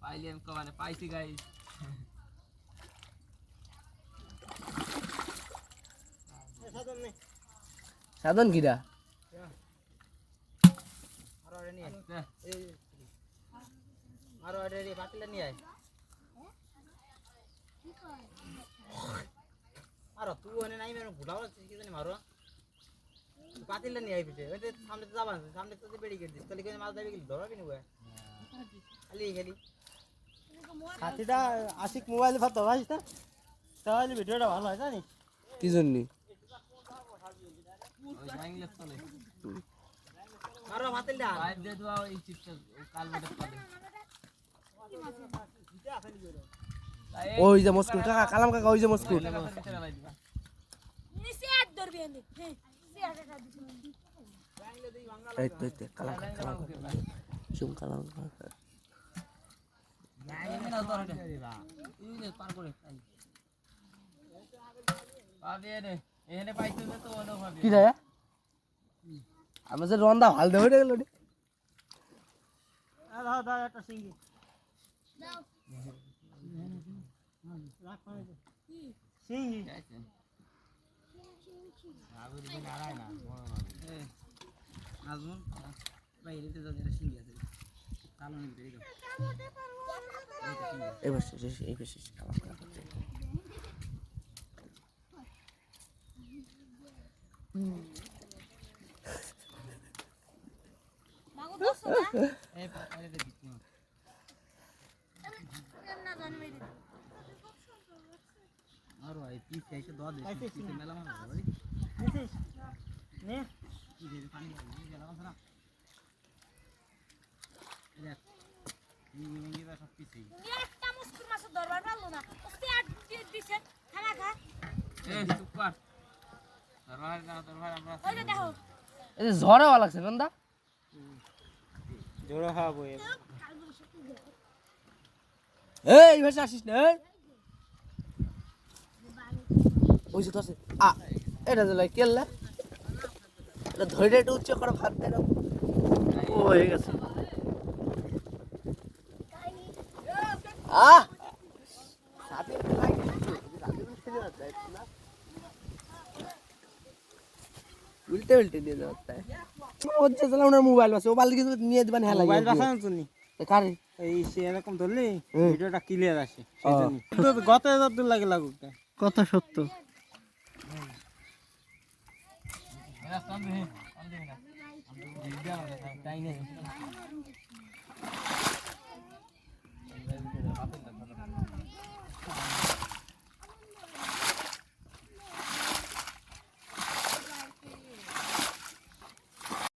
পাইলেন কমানে পাইছি গাইস সাধন কিরা আরো রেডি বাতিলে নিয়ে আয় আরো তুই ওনে নাই মেরে ভুলাও কি জানি মারো বাতিলে নিয়ে আই পিছে ওই সামনে তো যাবা সামনে তো বেড়ি গেছিস তাহলে কোন মাছ দাবি গেলি ধরবি না ওই খালি খালি হাতিটা আশিক মোবাইল ফাতো ভাইস না তাহলে ভিডিওটা ভালো হয় জানি কি জন্য ওই জাইংলেস চলে মারো বাতিলটা পাইপ দিয়ে দাও এই চিপটা কাল বেটা পাবে ওই যে মস্কুর কাকা কালাম কাকা ওই যে মস্কুর নিচে আর ধরবি এনে হ্যাঁ এই তো কালাম কালাম জুম কালাম না ধরে এই যে পার করে পাবে রে এখানে পাইছো না তো ওনো পাবে কি রে আমাদের রন্দা ভাল দেবে রে গেল দাও দাও একটা সিঙ্গি দাও রাখ সিঙ্গি আগুন দিন আড়াই না আজুন বাইরে তো যাদের সিঙ্গি আছে কালো নি দেই দাও এবার এই বেশি কালাম কাকা মাগো দছ না এই পারে দে দিছি না জানি মেরে আর ভাই পিস এসে দো দে পিসে মেলা মাছ ভাই নিছিস নে কি দে পানি গেল না দেখ নিয়ে সব পিসে একটা মুস্কুর মাছ ধরবার পারলো না ওতে আর দিছে খানা খা এই চুপ কর দরবার আমরা ওই যে দেখো এই যে ঝড়ে ভালো লাগছে রন্দা জোড়া খাবো এই ভাষা আসিস না ওই যে তো আছে এটা যে লাই কেল্লা এটা ধরে একটু উচ্চ করে ভাত দেন ও হয়ে গেছে উল্টে উল্টে দিয়ে যাচ্ছে হচ্ছে চলে ওনার মোবাইল আছে ও বালতি কিছু নিয়ে দিবেন হেলা মোবাইল বাসানো তুমি কারে এই সে এরকম ধরলি ভিডিওটা ক্লিয়ার আসে সেজন্য কিন্তু গত যত দূর লাগে লাগুক কত সত্য এরা সামনে আমি দেব না আমি ভিডিও টাইম নেই